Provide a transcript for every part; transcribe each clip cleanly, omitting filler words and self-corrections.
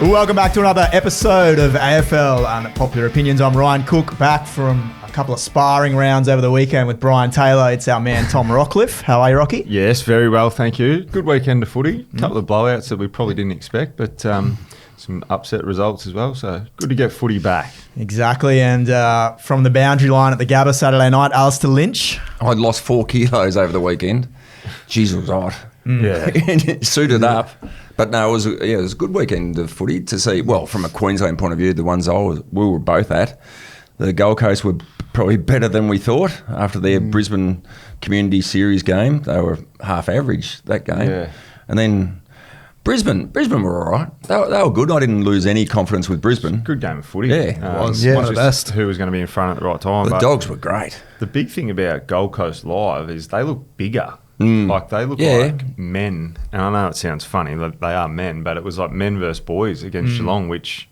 Welcome back to another episode of AFL Unpopular Opinions. I'm Ryan Cook, back from a couple of sparring rounds over the weekend with Brian Taylor. It's our man Tom Rockcliffe. How are you, Rocky? Yes, very well, thank you. Good weekend of footy. A couple of blowouts that we probably didn't expect, but some upset results as well. So good to get footy back. Exactly. And from the boundary line at the Gabba Saturday night, Alistair Lynch. I'd lost 4 kilos over the weekend. Jeez, it was hot. Yeah. Suited up. But no, it was a good weekend of footy to see. Well, from a Queensland point of view, the ones we were both at, the Gold Coast were probably better than we thought after their Brisbane Community Series game. They were half average that game. Yeah. And then Brisbane were all right. They were good. I didn't lose any confidence with Brisbane. Good game of footy. Yeah, it was. One of the best. Who was going to be in front at the right time. The Dogs were great. The big thing about Gold Coast Live is they look bigger. Like they look like men, and I know it sounds funny, they are men, but it was like men versus boys against Geelong, which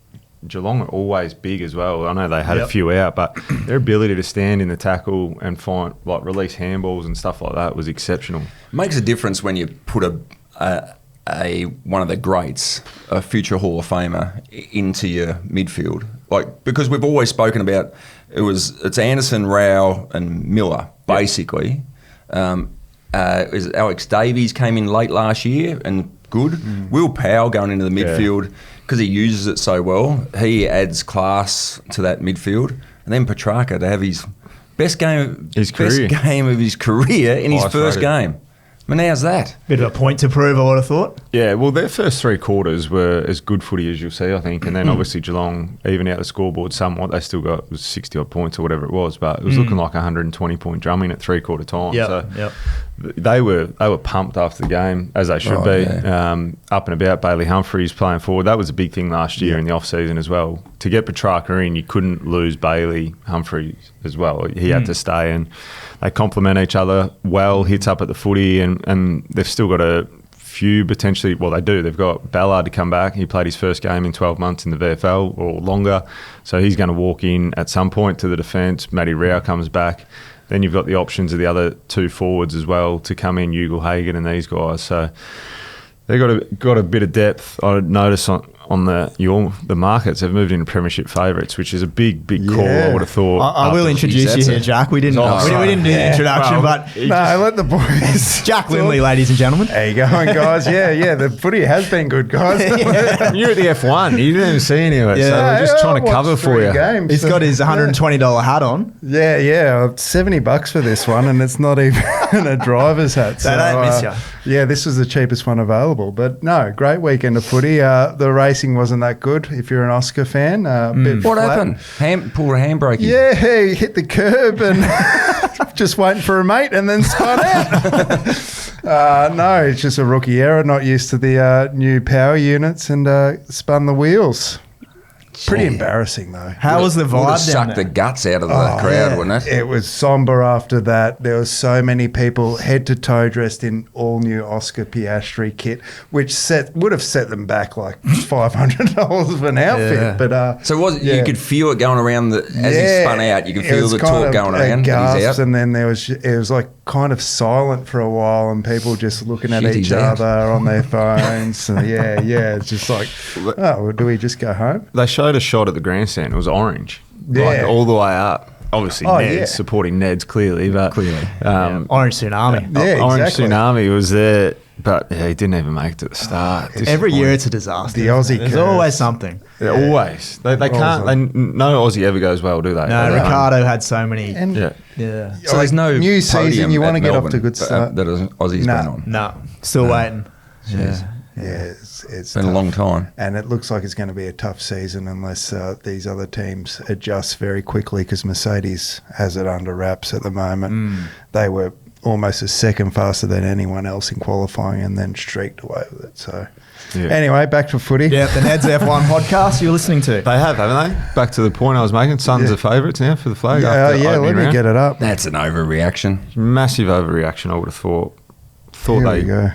Geelong are always big as well. I know they had a few out, but their ability to stand in the tackle and find release handballs and stuff like that was exceptional. It makes a difference when you put a one of the greats, a future Hall of Famer, into your midfield. Because we've always spoken about it's Anderson, Rao, and Miller basically. Alex Davies came in late last year and good. Will Powell going into the midfield because he uses it so well. He adds class to that midfield. And then Petrarca to have his best game of his career in his first game. I mean, how's that? Bit of a point to prove, I would have thought. Yeah, well, their first 3 quarters were as good footy as you'll see, I think. And then obviously Geelong, even out the scoreboard somewhat, they still got 60-odd points or whatever it was. But it was looking like a 120-point drumming at three-quarter time. They were pumped after the game, as they should be. Yeah. Up and about, Bailey Humphries playing forward. That was a big thing last year in the off-season as well. To get Petrarca in, you couldn't lose Bailey Humphries as well. He had to stay, and they complement each other well, hits up at the footy, and they've still got a few potentially, well, they do. They've got Ballard to come back. He played his first game in 12 months in the VFL or longer, so he's going to walk in at some point to the defence. Matty Rao comes back. Then you've got the options of the other 2 forwards as well to come in, Ugle-Hagan and these guys. So they've got a bit of depth. I notice on the markets, they've moved into premiership favourites, which is a big call, I would have thought. I will introduce you here, Jack. We didn't do the introduction, but... No, let the boys... Jack Lindley, ladies and gentlemen. How you going, guys? Yeah, the footy has been good, guys. You're at the F1. You didn't even see any of it, so we're just trying to cover for you. Games, He's got his $120 hat on. Yeah, $70 for this one, and it's not even a driver's hat. So they don't miss you. Yeah, this was the cheapest one available. But no, great weekend of footy. The racing wasn't that good if you're an Oscar fan. What happened? Pulled a handbrake. Yeah, he hit the curb and just waiting for a mate and then spun out. No, it's just a rookie error, not used to the new power units, and spun the wheels. Pretty embarrassing, though. How was the vibe down sucked there? the guts out of the crowd, wouldn't it? It was somber after that. There were so many people head to toe dressed in all new Oscar Piastri kit, which would have set them back like $500 of an outfit. Yeah. But you could feel it going around as he spun out. You could feel the torque going around. Gasps, and then it was like kind of silent for a while, and people just looking at each other on their phones. And it's just like, do we just go home? They showed a shot at the grandstand. It was orange, all the way up. Obviously, Ned's supporting Ned's clearly, but Orange Tsunami. Orange Tsunami was there, but he didn't even make it to the start. Every year it's a disaster. The Aussie There's always something. Always. They can't. No Aussie ever goes well, do they? No, Ricardo had so many. So there's no new season. You want to get off to a good start. That Aussie's been on. No, still waiting. It's been a long time. And it looks like it's going to be a tough season unless these other teams adjust very quickly, because Mercedes has it under wraps at the moment. They were almost a second faster than anyone else in qualifying and then streaked away with it. So anyway, back to footy. Yeah, the Ned's F1 podcast you're listening to. They have, haven't they? Back to the point I was making. Suns are favourites now for the flag. Let me get it up. That's an overreaction. Massive overreaction, I would have thought. Here we go.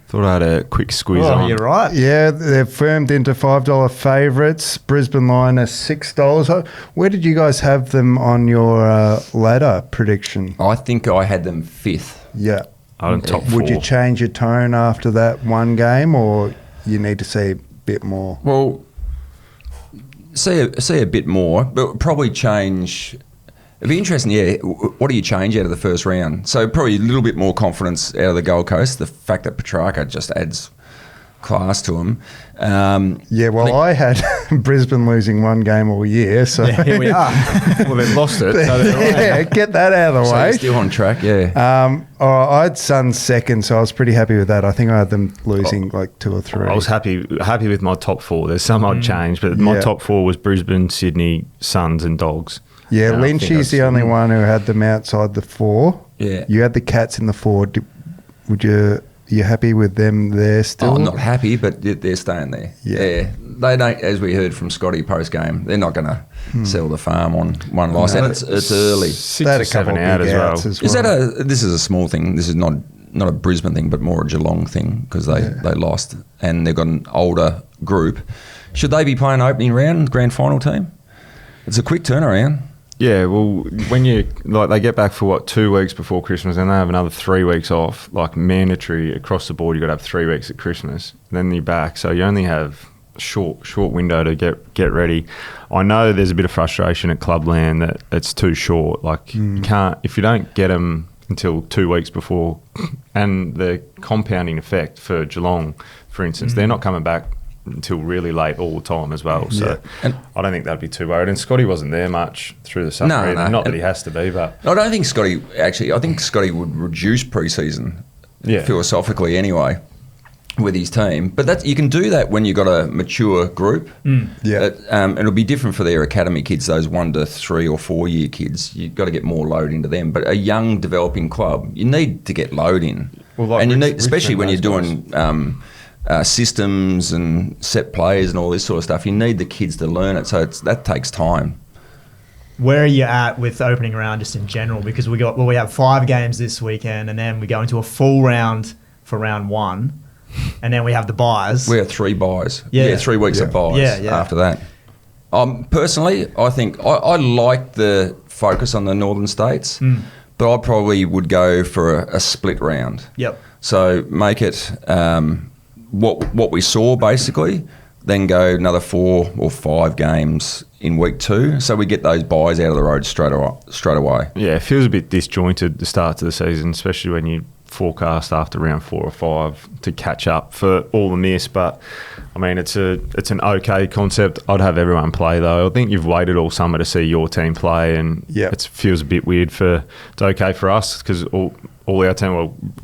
Thought I had a quick squeeze on. You're right. Yeah, they're firmed into $5 favourites. Brisbane line is $6. Where did you guys have them on your ladder prediction? I think I had them 5th. Yeah. I had them top 4. Would you change your tone after that one game, or you need to see bit more? Well, see a bit more, but probably change. It'd be interesting, yeah. What do you change out of the first round? So probably a little bit more confidence out of the Gold Coast. The fact that Petrarca just adds class to him. I had Brisbane losing one game all year, so Here we are. Well, they've lost it. So get that out of the So way. you're still on track, yeah. I had Suns second, so I was pretty happy with that. I think I had them losing like 2 or 3. I was happy with my top 4. There's some odd change, but my top 4 was Brisbane, Sydney, Suns, and Dogs. Yeah, And I think Lynchy's the only one who had them outside the 4. Yeah. You had the Cats in the 4. Are you happy with them there still? Oh, I'm not happy, but they're staying there. Yeah. They don't, as we heard from Scotty post game, they're not going to sell the farm on one loss, and it's early. 6 They had or a couple 7 of out big as well. outs as Is well. that this is a small thing? This is not a Brisbane thing, but more a Geelong thing because they lost and they've got an older group. Should they be playing opening round grand final team? It's a quick turnaround. Yeah, well, when they get back for 2 weeks before Christmas, and they have another 3 weeks off, like mandatory across the board. You've got to have 3 weeks at Christmas, then you're back. So you only have short window to get ready. I know there's a bit of frustration at Clubland that it's too short. Like you can't, if you don't get them until 2 weeks before, and the compounding effect for Geelong, for instance, they're not coming back until really late all the time as well. So And I don't think that'd be too worried. And Scotty wasn't there much through the summer. No, either. no. Not that he has to be, but I don't think Scotty I think Scotty would reduce pre-season philosophically anyway with his team. But you can do that when you've got a mature group. Yeah. And it'll be different for their academy kids, those 1 to 3 or 4 year kids. You've got to get more load into them. But a young developing club, you need to get load in. Well, like and you need, Richmond especially when you're those doing systems and set plays and all this sort of stuff, you need the kids to learn it. So that takes time. Where are you at with opening round just in general? Because we have 5 games this weekend, and then we go into a full round for round 1, and then we have the buys. We have 3 buys. Yeah. 3 weeks of buys Yeah. after that. Personally, I think I like the focus on the northern states, but I probably would go for a split round. Yep. So make it what we saw basically, then go another 4 or 5 games in week 2, so we get those buys out of the road straight away. yeah, it feels a bit disjointed the start to the season, especially when you forecast after round 4 or 5 to catch up for all the miss. But I mean, it's an okay concept. I'd have everyone play though. I think you've waited all summer to see your team play, and it feels a bit weird it's okay for us because all our team,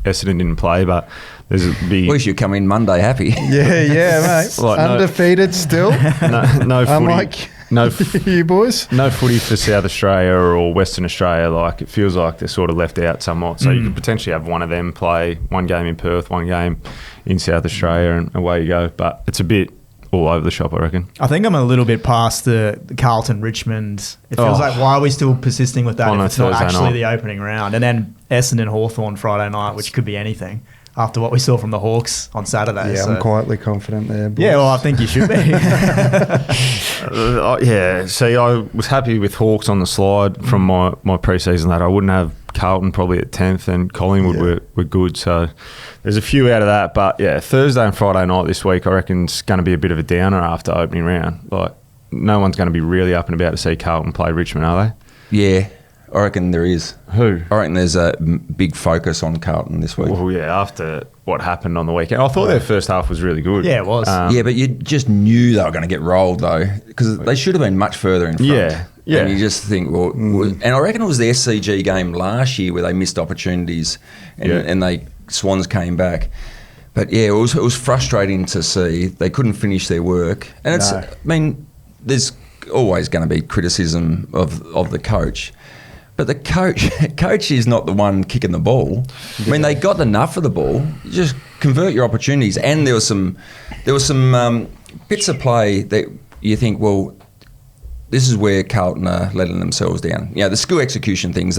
Essendon didn't play, but there's a big... At least you come in Monday happy. Yeah, mate. Like Undefeated still. no footy. Unlike No, you boys. no footy for South Australia or Western Australia. Like it feels like they're sort of left out somewhat. So you could potentially have one of them play 1 game in Perth, 1 game in South Australia, and away you go. But it's a bit all over the shop, I reckon. I think I'm a little bit past the Carlton Richmond. It feels like, why are we still persisting with that if it's not Thursday actually night. the opening round? And then Essendon Hawthorn Friday night, which could be anything after what we saw from the Hawks on Saturday. Yeah, so. I'm quietly confident there. Boys. Yeah, well, I think you should be. See, I was happy with Hawks on the slide from my pre-season that I wouldn't have Carlton probably at 10th, and Collingwood were good. So there's a few out of that. But yeah, Thursday and Friday night this week, I reckon it's going to be a bit of a downer after opening round. Like, no one's going to be really up and about to see Carlton play Richmond, are they? Yeah, I reckon there is. Who? I reckon there's a big focus on Carlton this week. Well, yeah, after what happened on the weekend. I thought their first half was really good. Yeah, it was. Yeah, but you just knew they were going to get rolled, though, because they should have been much further in front. Yeah. And you just think, well, and I reckon it was the SCG game last year where they missed opportunities and Swans came back. But yeah, it was frustrating to see. They couldn't finish their work. And I mean, there's always going to be criticism of the coach. But the coach is not the one kicking the ball. I mean, they got enough of the ball. You just convert your opportunities. And there was some bits of play that you think, well, this is where Carlton are letting themselves down. You know, the skill execution things,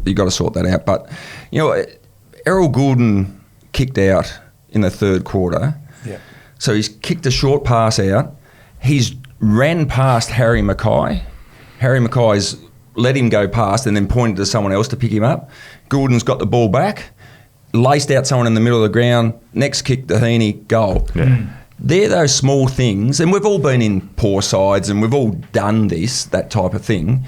you got to sort that out. But, you know, Errol Goulden kicked out in the 3rd quarter. Yeah. So he's kicked a short pass out. He's ran past Harry Mackay. Harry Mackay's let him go past and then pointed to someone else to pick him up. Goulden's got the ball back, laced out someone in the middle of the ground, next kick to Heaney, goal. Yeah. they're those small things, and we've all been in poor sides and we've all done that type of thing.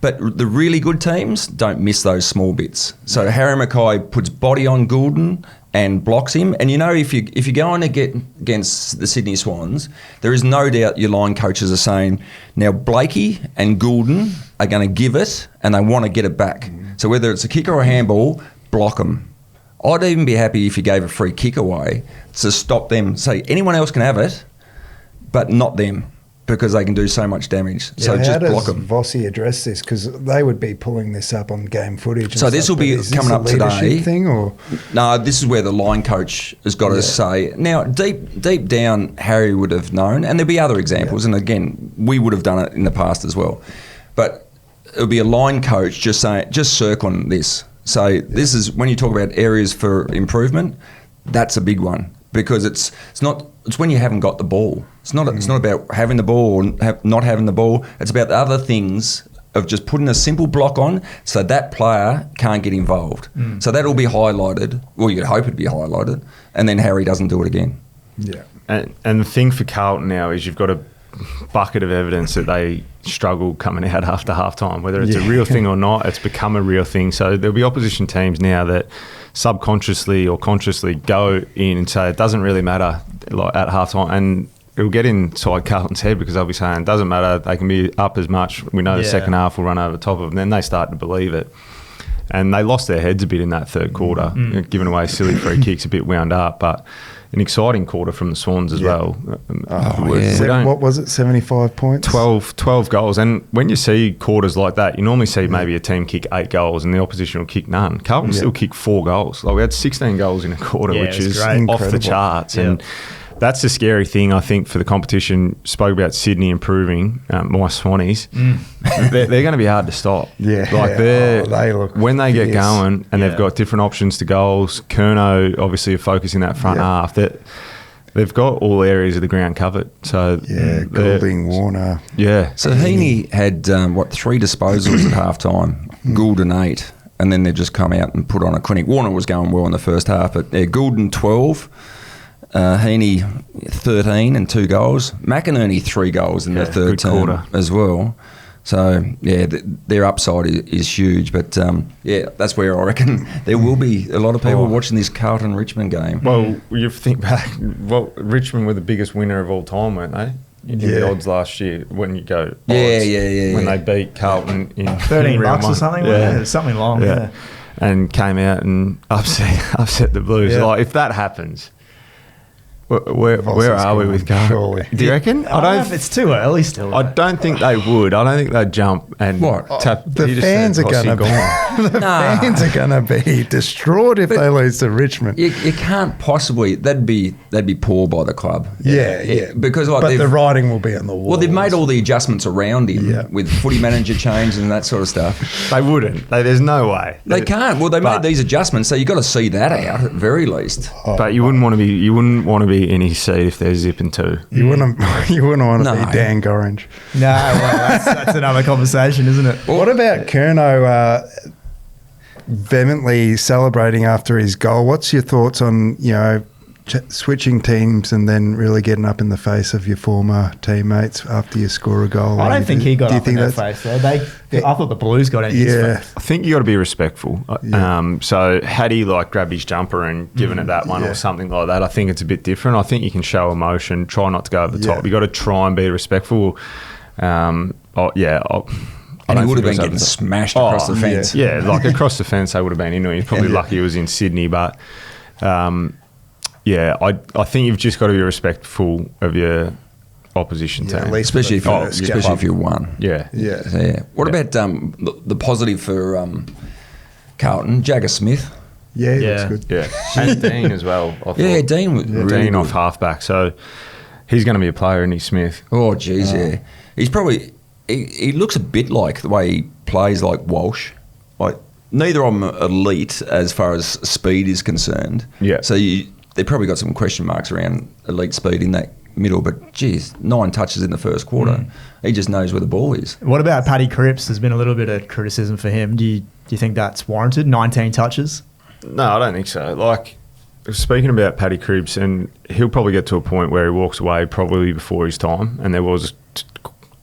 But the really good teams don't miss those small bits. So Harry Mackay puts body on Goulden and blocks him. And if you're going to get against the Sydney Swans, there is no doubt your line coaches are saying, now Blakey and Goulden are going to give it and they want to get it back. So whether it's a kick or a handball, block them. I'd even be happy if you gave a free kick away to stop them. Say anyone else can have it, but not them, because they can do so much damage. Yeah, so just block them. How does Vossi address this? Because they would be pulling this up on game footage. So this will be coming up today. Thing, or? No, this is where the line coach has got to say. Now, deep down, Harry would have known, and there'll be other examples. And again, we would have done it in the past as well. But it'll be a line coach just circling this. So this is when you talk about areas for improvement. That's a big one, because it's when you haven't got the ball. It's not about having the ball or not having the ball. It's about the other things of just putting a simple block on so that player can't get involved. So that'll be highlighted. Well, you'd hope it'd be highlighted, and then Harry doesn't do it again. Yeah. And the thing for Carlton now is you've got a bucket of evidence that they struggle coming out after halftime. Whether it's a real thing or not, it's become a real thing. So there'll be opposition teams now that subconsciously or consciously go in and say it doesn't really matter at halftime, and it'll get inside Carlton's head because they'll be saying it doesn't matter, they can be up as much, we know the second half will run over the top of them. Then they start to believe it, and they lost their heads a bit in that third quarter, giving away silly free kicks, a bit wound up, but an exciting quarter from the Swans as well. What was it, 75 points? 12 goals. And when you see quarters like that, you normally see maybe a team kick 8 goals and the opposition will kick none. Carlton still kicked 4 goals. Like, we had 16 goals in a quarter, which is off the charts. And that's the scary thing, I think, for the competition. Spoke about Sydney improving, my Swannies. They're going to be hard to stop. They look when they get going, and they've got different options to goals. Kerno, obviously, are focusing that front half. They've got all areas of the ground covered. So Goulding, Warner. Yeah. So Heaney had 3 disposals at half time. Goulden 8. And then they've just come out and put on a clinic. Warner was going well in the first half, but Goulden 12. Heaney 13 and 2 goals. McInerney 3 goals in the third term as well. So their upside is huge. But that's where I reckon there will be a lot of people watching this Carlton Richmond game. Well, you think back, Richmond were the biggest winner of all time, weren't they? In the odds last year, when you go odds, when they beat Carlton in $13 or something, something long, and came out and upset the Blues. Yeah. Like, if that happens. Where are we with Carlton? Surely. Do you reckon? I don't know if it's too early still. I don't think they would. I don't think they'd jump and tap. The fans are going to be distraught if they lose to Richmond. You can't possibly. That'd be poor by the club. Yeah. Because but the writing will be on the wall. Well, they've made all the adjustments around him with footy manager change and that sort of stuff. They wouldn't. There's no way. They can't. Well, they made these adjustments, so you've got to see that out at very least. But you wouldn't want to be. You wouldn't want to be in his seat if they're zipping 2. You wouldn't want to be Dan Gorringe. No, well, that's another conversation, isn't it? What about Kerno vehemently celebrating after his goal? What's your thoughts on switching teams and then really getting up in the face of your former teammates after you score a goal? I don't think he got up in their face there. I thought the Blues got in his face. I think you got to be respectful. So had he grabbed his jumper and given it that one or something like that, I think it's a bit different. I think you can show emotion, try not to go over the top. You got to try and be respectful. And he would have been getting smashed across the fence. Yeah, across the fence they would have been into him. He's probably lucky he was in Sydney, but I think you've just got to be respectful of your opposition team, especially if you won. Yeah. What about the positive for Carlton? Jagger Smith. Yeah, that's good. Yeah, and Dean as well. Dean was really Dean off halfback, so he's going to be a player, isn't he, Smith? Oh, geez, yeah. He's probably he looks a bit like the way he plays like Walsh. Neither of them are elite as far as speed is concerned. Yeah. So they probably got some question marks around elite speed in that middle, but geez, 9 touches in the first quarter. He just knows where the ball is. What about Paddy Cripps? There's been a little bit of criticism for him. Do you think that's warranted? 19 touches? No, I don't think so. speaking about Paddy Cripps, and he'll probably get to a point where he walks away probably before his time, and there was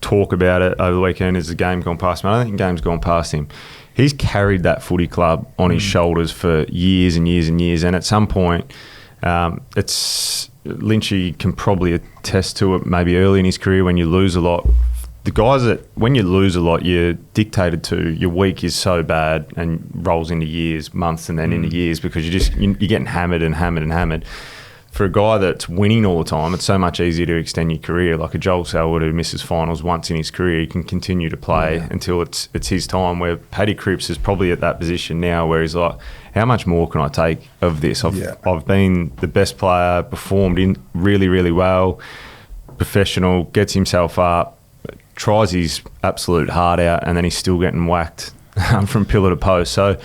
talk about it over the weekend as the game gone past him. I don't think the game's gone past him. He's carried that footy club on his shoulders for years and years and years, and at some point, Lynchy can probably attest to it maybe early in his career when you lose a lot. The guys that, when you lose a lot, you're dictated to, your week is so bad and rolls into years, months, and then into years because you're getting hammered and hammered and hammered. For a guy that's winning all the time, it's so much easier to extend your career. Like a Joel Selwood who misses finals once in his career, he can continue to play until it's his time, where Paddy Cripps is probably at that position now where he's like, how much more can I take of this? I've been the best player, performed in really, really well, professional, gets himself up, tries his absolute heart out, and then he's still getting whacked from pillar to post. So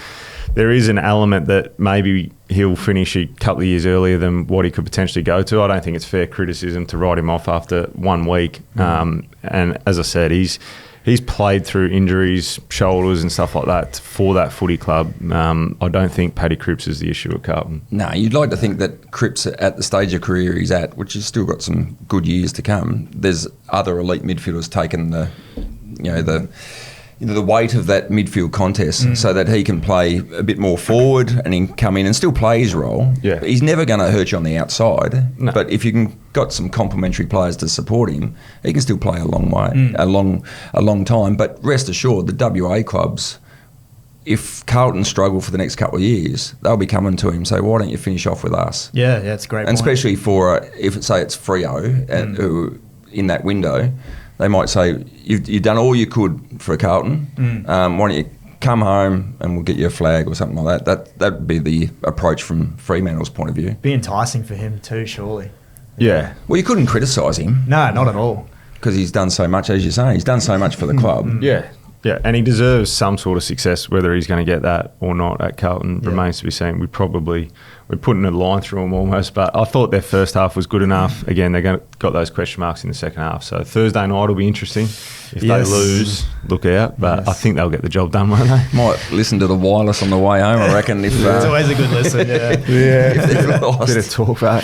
there is an element that maybe he'll finish a couple of years earlier than what he could potentially go to. I don't think it's fair criticism to write him off after 1 week. And as I said, he's played through injuries, shoulders and stuff like that for that footy club. I don't think Paddy Cripps is the issue at Carlton. No, you'd like to think that Cripps, at the stage of career he's at, which has still got some good years to come, there's other elite midfielders taking the weight of that midfield contest so that he can play a bit more forward and he can come in and still play his role. Yeah. He's never going to hurt you on the outside. No. But if you can got some complementary players to support him, he can still play a long way, a long time. But rest assured, the WA clubs, if Carlton struggle for the next couple of years, they'll be coming to him and say, why don't you finish off with us? Yeah, it's a great And point. especially for, if say it's Freo who in that window, they might say, you've done all you could for Carlton. Why don't you come home and we'll get you a flag or something like that. That would be the approach from Fremantle's point of view. Be enticing for him too, surely. Yeah. Well, you couldn't criticise him No, not at all. because he's done so much, as you're saying. He's done so much for the club. Yeah. Yeah, and he deserves some sort of success. Whether he's going to get that or not at Carlton remains to be seen. We're putting a line through them almost, but I thought their first half was good enough. Again, they got those question marks in the second half. So Thursday night will be interesting. If they lose, look out. But I think they'll get the job done, won't they? Might listen to the wireless on the way home, I reckon. If It's always a good listen, if they've lost. Bit of talk back.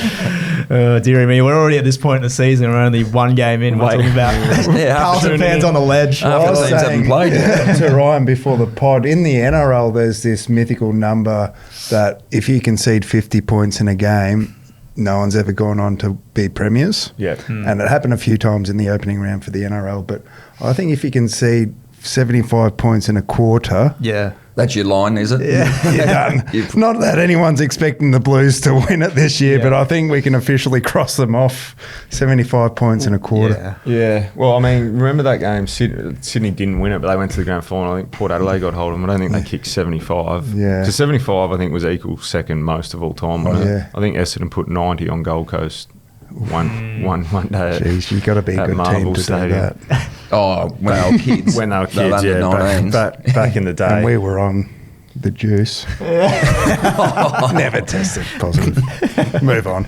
Dearie me, we're already at this point in the season. We're only one game in. We're talking about Carlton fans on the ledge. Half the teams haven't played yet. To Ryan before the pod, in the NRL, there's this mythical number that if you concede 50 points in a game, no one's ever gone on to be premiers. Yeah. And it happened a few times in the opening round for the NRL. But I think if you concede 75 points in a quarter, That's your line, is it? yeah, you're done. Not that anyone's expecting the Blues to win it this year, but I think we can officially cross them off. 75 points in a quarter. Yeah. Well, I mean, remember that game? Sydney didn't win it, but they went to the grand final. I think Port Adelaide got hold of them. I don't think they kicked 75. Yeah. So 75, I think, was equal second most of all time. Wasn't it? I think Essendon put 90 on Gold Coast one day. Jeez, you've got to be a good team to do that. Oh, when they were kids. When they were They were kids, under 19s. back in the day. And we were on the juice. Never tested positive. Move on.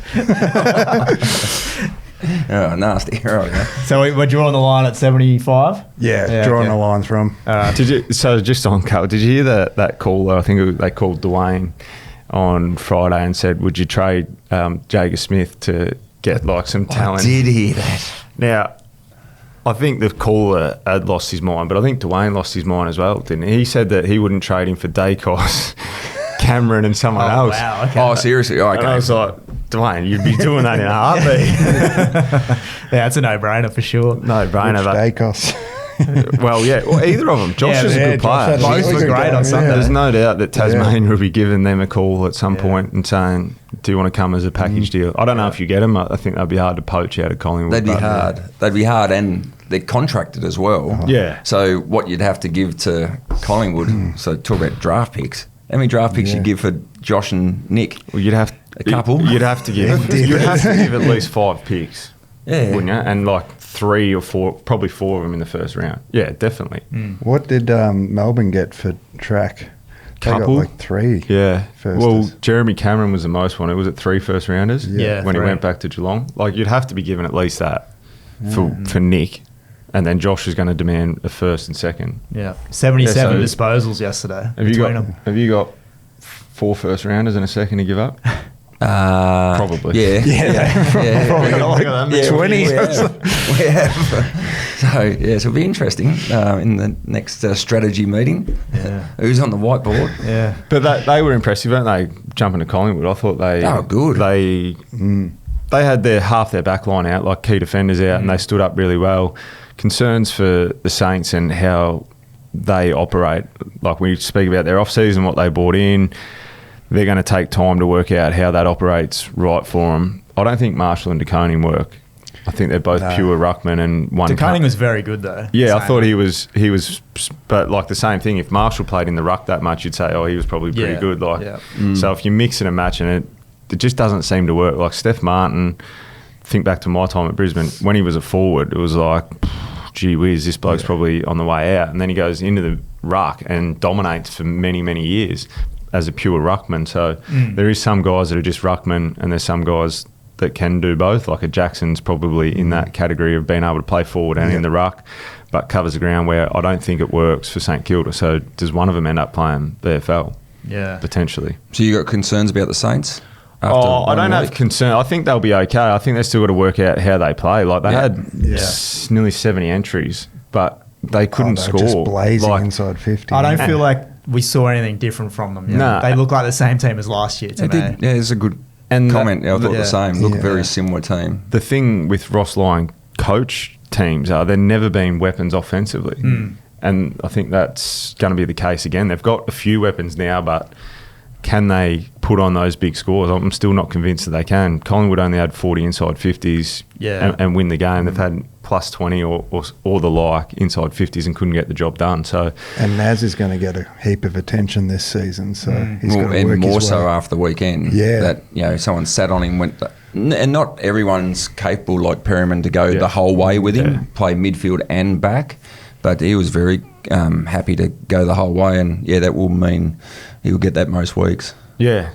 Oh, nasty. Right, yeah. So we're drawing the line at 75? Yeah, drawing the line from. So just on Carl, did you hear that call? I think they called Dwayne on Friday and said, would you trade Jager Smith to get like some talent? I did hear that. Now, I think the caller had lost his mind, but I think Dwayne lost his mind as well, didn't he? He said that he wouldn't trade him for Dacos, Cameron and someone else. Wow, okay. Oh, seriously? Oh, okay. And I was like, Dwayne, you'd be doing that in a heartbeat. Yeah, it's a no-brainer for sure. No-brainer. Dacos. Well, yeah, either of them. Josh is a good player. Both were great on Sunday. There's no doubt that Tasmania will be giving them a call at some point and saying, do you want to come as a package deal? I don't know if you get them. I think they'd be hard to poach out of Collingwood. They'd be hard. They'd be hard, and they're contracted as well. Yeah. So what you'd have to give to Collingwood, so talk about draft picks. How many draft picks you give for Josh and Nick? Well, you'd have a couple. You'd have to give. You'd have to give at least 5 picks. Yeah. Wouldn't you? And like 3 or 4, probably 4 of them in the first round. Yeah, definitely. What did Melbourne get for track? They got Couple. like 3. Yeah. Firsters. Well, Jeremy Cameron was the most one. It was at 3 first rounders. Yeah, When 3. he went back to Geelong. Like, you'd have to be given at least that for Nick. And then Josh is going to demand a first and second. Yeah. 77 Yeah, so disposals yesterday. Have you got 4 first rounders and a second to give up? Probably. Yeah. Probably got like that. 20. We have. So it'll be interesting in the next strategy meeting. Yeah. Who's on the whiteboard? Yeah. But they were impressive, weren't they? Jumping to Collingwood, I thought they. Oh, good. They had half their back line out, like key defenders out, and they stood up really well. Concerns for the Saints and how they operate. Like we speak about their off-season, what they brought in. They're going to take time to work out how that operates right for them. I don't think Marshall and DeConing work. I think they're both pure ruckman and one. DeConing was very good though. Yeah, I thought he was. But like the same thing. If Marshall played in the ruck that much, you'd say, oh, he was probably pretty good. Like, so if you mix and match and it just doesn't seem to work. Like Steph Martin, think back to my time at Brisbane, when he was a forward, it was like, gee whiz, this bloke's probably on the way out. And then he goes into the ruck and dominates for many, many years as a pure ruckman. So there is some guys that are just ruckman and there's some guys that can do both. Like a Jackson's probably in that category of being able to play forward and in the ruck, but covers the ground where I don't think it works for St Kilda. So does one of them end up playing the AFL? Yeah. Potentially. So you got concerns about the Saints? I don't have concern. I think they'll be okay. I think they've still got to work out how they play. Like they had nearly 70 entries, but they couldn't score. Just blazing inside 50. I don't feel like we saw anything different from them. No. They look like the same team as last year to me. Yeah, it's a good comment. I thought the same. Look, very similar team. The thing with Ross Lyon coach teams are they've never been weapons offensively. And I think that's going to be the case again. They've got a few weapons now, but can they put on those big scores? I'm still not convinced that they can. Collingwood only had 40 inside 50s and win the game. They've had plus 20 or the like inside 50s and couldn't get the job done. So and Nas is going to get a heap of attention this season. So he's got to and work more his so way. after the weekend. Yeah, that someone sat on him, and not everyone's capable like Perryman to go the whole way with him, play midfield and back. But he was very happy to go the whole way, and that will mean he'll get that most weeks. Yeah.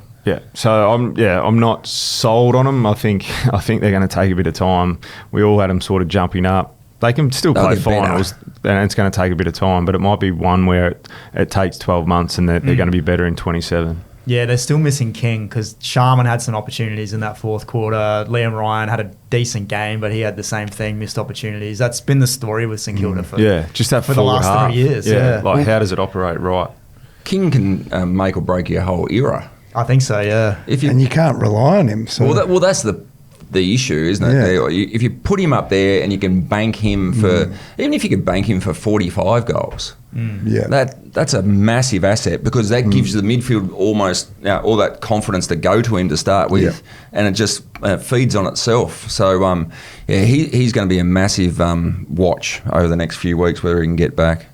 So I'm not sold on them. I think they're going to take a bit of time. We all had them sort of jumping up. They can still play finals, and it's going to take a bit of time. But it might be one where it takes 12 months, and they're going to be better in 27. Yeah, they're still missing King because Sharman had some opportunities in that fourth quarter. Liam Ryan had a decent game, but he had the same thing, missed opportunities. That's been the story with St Kilda for the last 3 years. Yeah. Like how does it operate right? King can make or break your whole era. I think so, yeah. And you can't rely on him. So. Well, that's the issue, isn't it? Yeah. If you put him up there and you can bank him for, even if you could bank him for 45 goals, that's a massive asset because that gives the midfield almost all that confidence to go to him to start with, and it just feeds on itself. So, he's going to be a massive watch over the next few weeks, whether he can get back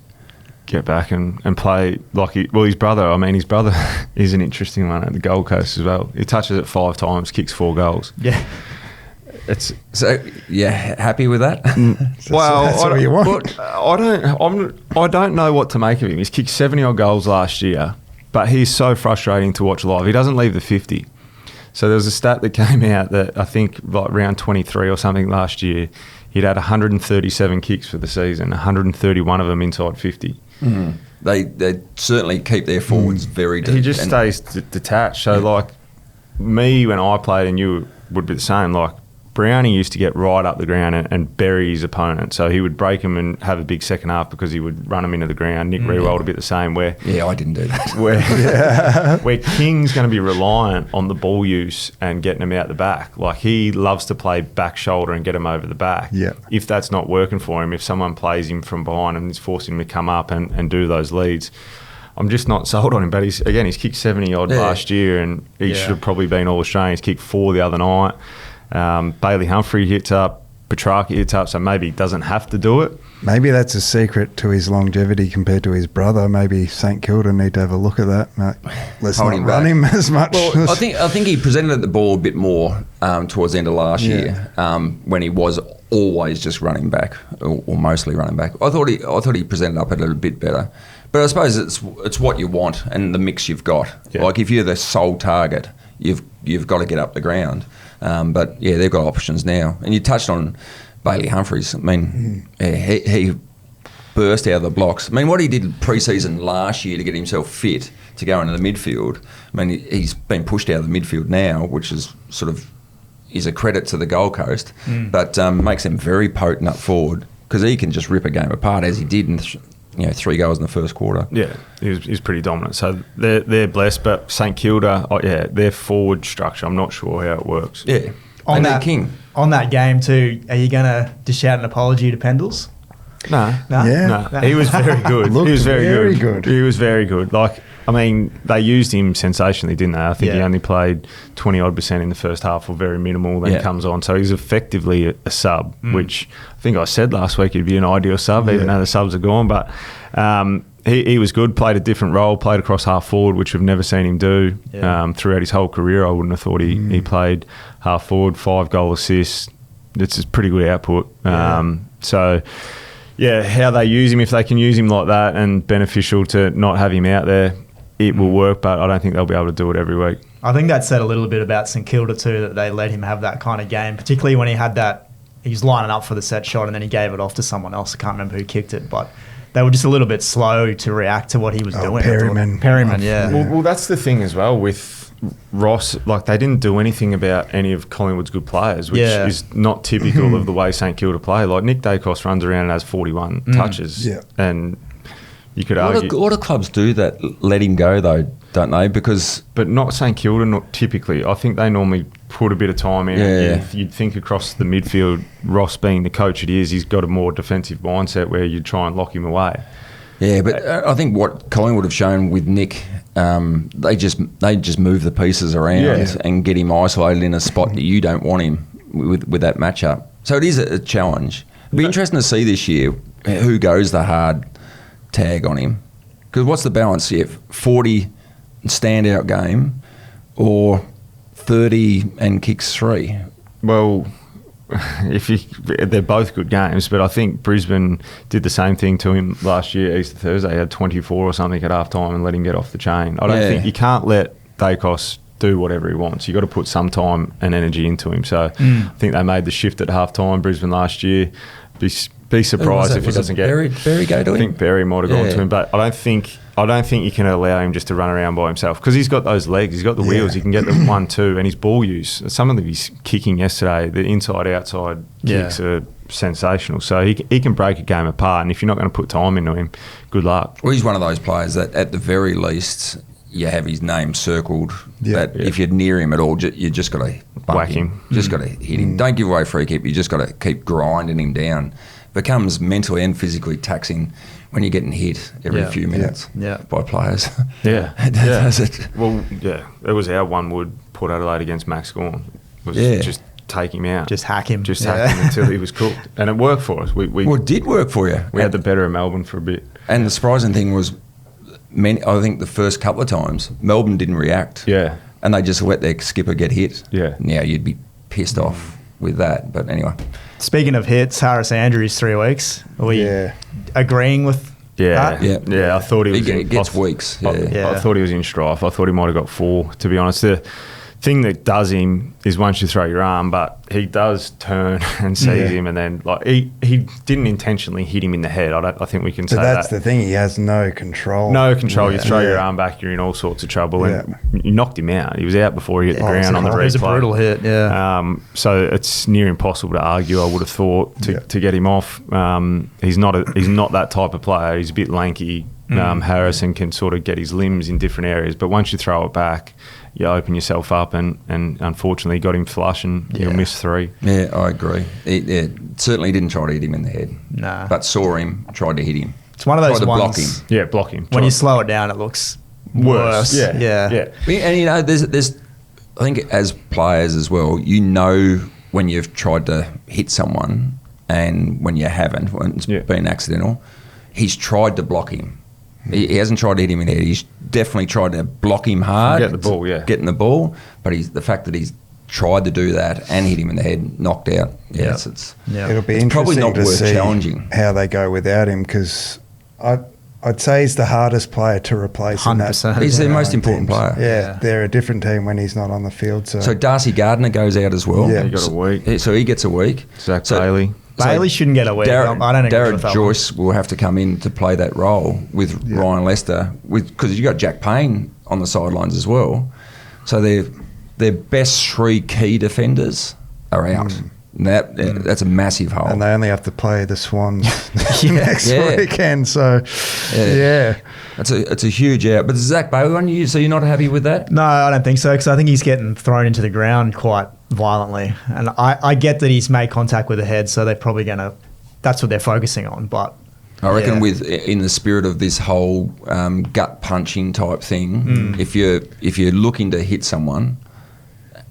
and play like his brother. I mean, his brother is an interesting one at the Gold Coast as well. He touches it 5 times, kicks 4 goals. Yeah. Happy with that? That's what you want. I don't know what to make of him. He's kicked 70 odd goals last year, but he's so frustrating to watch live. He doesn't leave the 50. So there was a stat that came out that I think like round 23 or something last year, he'd had 137 kicks for the season, 131 of them inside 50. They certainly keep their forwards very deep. He just stays detached. So like me when I played, and you would be the same, like Brownie used to get right up the ground and bury his opponent. So he would break him and have a big second half because he would run him into the ground. Nick Riewoldt a bit the same. I didn't do that. Where King's going to be reliant on the ball use and getting him out the back. Like he loves to play back shoulder and get him over the back. Yeah. If that's not working for him, if someone plays him from behind and is forcing him to come up and do those leads, I'm just not sold on him. But he's kicked 70 odd last year, and he should have probably been All Australian. He's kicked 4 the other night. Bailey Humphrey hits up, Petrarca hits up, so maybe he doesn't have to do it. Maybe that's a secret to his longevity compared to his brother. Maybe St Kilda need to have a look at that. Let's not run him as much. Well, I think he presented the ball a bit more towards the end of last year when he was always just running back or mostly running back. I thought he presented up a little bit better. But I suppose it's what you want and the mix you've got. Yeah. Like if you're the sole target, you've got to get up the ground. But they've got options now. And you touched on Bailey Humphries. I mean, he burst out of the blocks. I mean, what he did pre-season last year to get himself fit to go into the midfield, I mean, he's been pushed out of the midfield now, which is sort of is a credit to the Gold Coast, but makes him very potent up forward because he can just rip a game apart as he did in 3 goals in the first quarter. Yeah, he's pretty dominant. So they're blessed, but St Kilda, their forward structure, I'm not sure how it works. Yeah, on that King. On that game too, are you going to dish out an apology to Pendles? No. Yeah. He was very good. He was very good. He was very good. Like, I mean, they used him sensationally, didn't they? I think he only played 20-odd% in the first half, or very minimal, then comes on. So he's effectively a sub, which I think I said last week he'd be an ideal sub, even though the subs are gone. But he was good, played a different role, played across half forward, which we've never seen him do throughout his whole career. I wouldn't have thought he played half forward, 5 goal assists. It's a pretty good output. So... yeah, how they use him, if they can use him like that and beneficial to not have him out there, it will work, but I don't think they'll be able to do it every week. I think that said a little bit about St Kilda too, that they let him have that kind of game, particularly when he had that, he was lining up for the set shot and then he gave it off to someone else. I can't remember who kicked it, but they were just a little bit slow to react to what he was doing. Perryman, yeah. Well, that's the thing as well with Ross, like they didn't do anything about any of Collingwood's good players, which is not typical of the way St Kilda play. Like Nick Dacos runs around and has 41 touches, and you could argue. A lot of clubs do that, let him go though, don't they? But not St Kilda, not typically. I think they normally put a bit of time in. If you'd think across the midfield, Ross being the coach it is, he's got a more defensive mindset where you try and lock him away. Yeah, but I think what Collingwood have shown with Nick, they just move the pieces around and get him isolated in a spot that you don't want him with that matchup. So it is a challenge. It'll be interesting to see this year who goes the hard tag on him. Because what's the balance? 40 standout game or 30 and kicks 3? Well... they're both good games, but I think Brisbane did the same thing to him last year, Easter Thursday. He had 24 or something at half time and let him get off the chain. I don't think you can't let Dacos do whatever he wants. You've got to put some time and energy into him. So I think they made the shift at half time, Brisbane last year. Be surprised if he doesn't get... Berry go to him? I think Berry might have gone to him, but I don't think you can allow him just to run around by himself because he's got those legs, he's got the wheels, he can get the 1-2, and his ball use. Some of his kicking yesterday, the inside-outside kicks are sensational. So he can break a game apart, and if you're not going to put time into him, good luck. Well, he's one of those players that at the very least you have his name circled. If you're near him at all, you just got to whack him. Just got to hit him. Don't give away free kick. You just got to keep grinding him down. Becomes mentally and physically taxing when you're getting hit every few minutes by players. Does it? Well, it was our one would Port Adelaide against Max Gawn. Just take him out. Just hack him. Hack him until he was cooked. And it worked for us. It did work for you. We had the better of Melbourne for a bit. And the surprising thing was, I think the first couple of times, Melbourne didn't react. Yeah. And they just let their skipper get hit. Yeah. Now you'd be pissed off with that. But anyway. Speaking of hits, Harris Andrews 3 weeks. Are we agreeing with that? Yeah, I thought he was in... It gets weeks. I thought he was in strife. I thought he might have got 4, to be honest. The thing that does him is once you throw your arm, but he does turn and sees him, and then he didn't intentionally hit him in the head. I think we can say that. So that's the thing. He has no control. No control. You throw your arm back, you're in all sorts of trouble. And you knocked him out. He was out before he hit the ground on the replay. It was a brutal hit, so it's near impossible to argue, I would have thought, to get him off. He's not that type of player. He's a bit lanky. Harrison can sort of get his limbs in different areas, but once you throw it back, you open yourself up, and unfortunately got him flush, and he'll miss 3. Yeah, I agree. He certainly didn't try to hit him in the head. Nah. But saw him, tried to hit him. It's one of those ones. Block him. Yeah, block him. When you slow it down, it looks worse. Yeah. And there's I think as players as well, when you've tried to hit someone and when you haven't, when it's been accidental. He's tried to block him. He hasn't tried to hit him in the head. He's definitely tried to block him hard. Get the ball, Getting the ball. But the fact that he's tried to do that and hit him in the head, knocked out. It'll be interesting to see how they go without him, because I'd say he's the hardest player to replace. 100%. He's the most important player. Yeah, they're a different team when he's not on the field. So Darcy Gardner goes out as well. Yeah, he got a week. So he gets a week. Zach Bailey. Bailey shouldn't get a week. I don't agree with that. Joyce will have to come in to play that role with Ryan Lester, because you got Jack Payne on the sidelines as well. So their best 3 key defenders are out. That's a massive hole. And they only have to play the Swans next weekend. So, It's a huge out. But Zach Bailey on you, so you're not happy with that? No, I don't think so, because I think he's getting thrown into the ground quite violently. And I get that he's made contact with the head, so they're probably going to... That's what they're focusing on, but... I reckon in the spirit of this whole gut punching type thing, if you're looking to hit someone,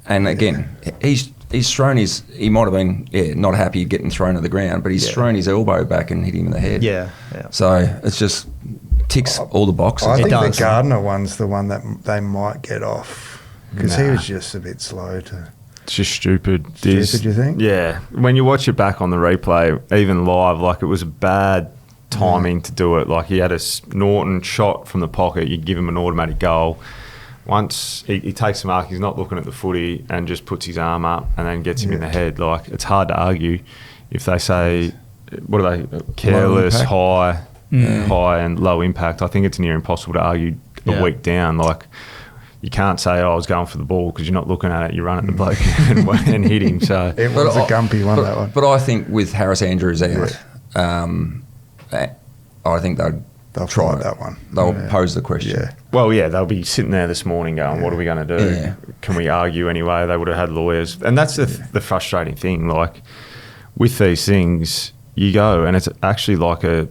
and again, he's thrown he might have been not happy getting thrown to the ground, but he's thrown his elbow back and hit him in the head. Yeah. So it's just ticks all the boxes. I think the Gardner one's the one that they might get off, because he was just a bit slow to... It's just stupid. Stupid, you think? Yeah. When you watch it back on the replay, even live, like, it was a bad timing to do it. Like, he had a Norton shot from the pocket, you give him an automatic goal. Once he takes the mark, he's not looking at the footy and just puts his arm up and then gets him in the head. Like, it's hard to argue if they say, what are they, careless, high and low impact. I think it's near impossible to argue a week down. Like, you can't say, I was going for the ball, because you're not looking at it. You run at the bloke and hit him. So it was a gumpy one, that one. But I think with Harris Andrews out, I think they'll try that one. They'll pose the question. Yeah. Well, they'll be sitting there this morning going, what are we going to do? Yeah. Can we argue anyway? They would have had lawyers. And that's the frustrating thing. Like, with these things, you go, and it's actually like a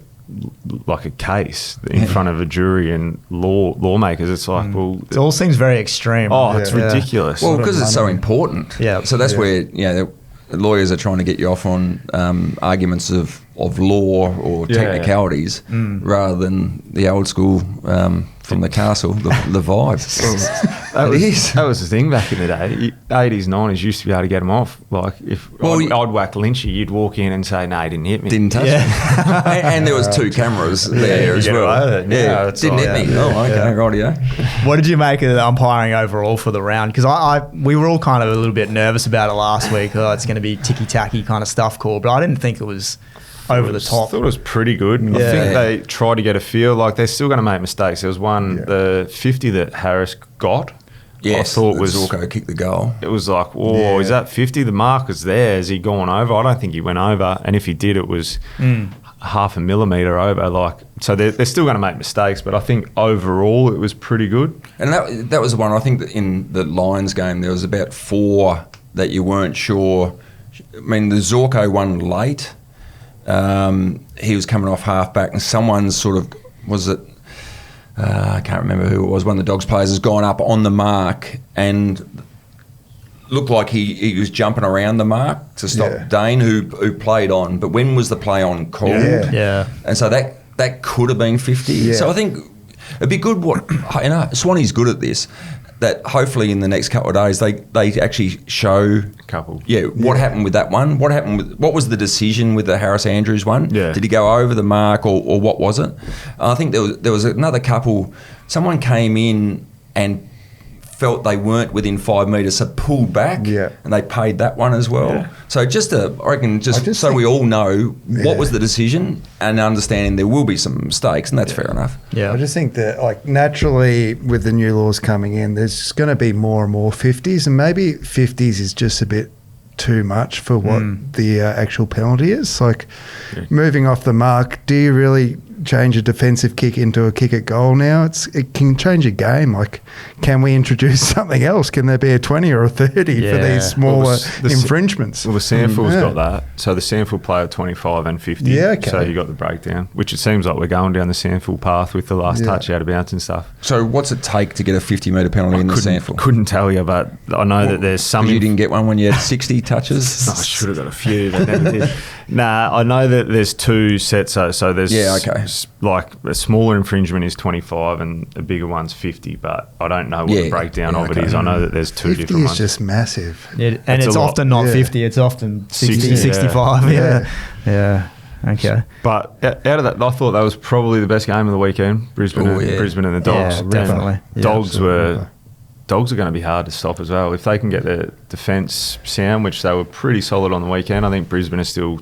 case in front of a jury and lawmakers. It's like, well... It all seems very extreme. Oh, it's ridiculous. Well, because it's so important. Yeah. So that's where, the lawyers are trying to get you off on arguments of law or technicalities rather than the old school from the castle, the vibe. That was the thing back in the day. 80s, 90s used to be able to get them off. Like, if I'd whack Lynchy, you'd walk in and say, no, he didn't hit me. Didn't touch me. and there was 2 cameras there as well. Didn't hit me. Oh, okay, rightio. What did you make of the umpiring overall for the round? Because we were all kind of a little bit nervous about it last week. It's going to be ticky-tacky kind of stuff called, but I didn't think it was... over the top. I thought it was pretty good. I think they tried to get a feel. Like, they're still going to make mistakes. There was one, the 50 that Harris got. Yes, I thought was Zorko kicked the goal. It was like, is that 50? The marker's there. Has he gone over? I don't think he went over. And if he did, it was half a millimetre over. Like, so they're still going to make mistakes, but I think overall it was pretty good. And that was the one. I think that in the Lions game there was about 4 that you weren't sure. I mean, the Zorko one late. He was coming off half-back and someone sort of, was it, I can't remember who it was, one of the Dogs players has gone up on the mark and looked like he was jumping around the mark to stop Dane, who played on. But when was the play on called? Yeah. And so that could have been 50. Yeah. So I think it'd be good, Swanee's good at this, that hopefully in the next couple of days they actually show what happened with that one, what was the decision with the Harris Andrews one? Did he go over the mark or what was it? I think there was another couple, someone came in and felt they weren't within 5 metres, so pulled back, and they paid that one as well. So I reckon so we all know what was the decision and understanding there will be some mistakes, and that's fair enough. Yeah, I just think that, like, naturally with the new laws coming in, there's going to be more and more 50s, and maybe 50s is just a bit too much for what the actual penalty is. Like, moving off the mark, do you really change a defensive kick into a kick at goal now? It can change a game. Like, can we introduce something else? Can there be a 20 or a 30 for these smaller infringements? Well, the Sandfield's got that. So the Sandfield play at 25 and 50. Yeah, okay. So you got the breakdown, which it seems like we're going down the Sandfield path with the last touch out of bounce and stuff. So what's it take to get a 50-metre penalty in the Sandfield? Couldn't tell you, but I know that there's some... You didn't get one when you had 60 touches? I should have got a few, but never did. Nah, I know that there's 2 sets. So there's like a smaller infringement is 25 and a bigger one's 50, but I don't know what the breakdown of it is. I know that there's 2 different ones. 50 is just massive. And it's often not 50, it's often 60, 65. Yeah. Okay. But out of that, I thought that was probably the best game of the weekend, Brisbane and the Dogs. Yeah, definitely. Dogs were Dogs are going to be hard to stop as well. If they can get their defence sound, which they were pretty solid on the weekend, I think Brisbane is still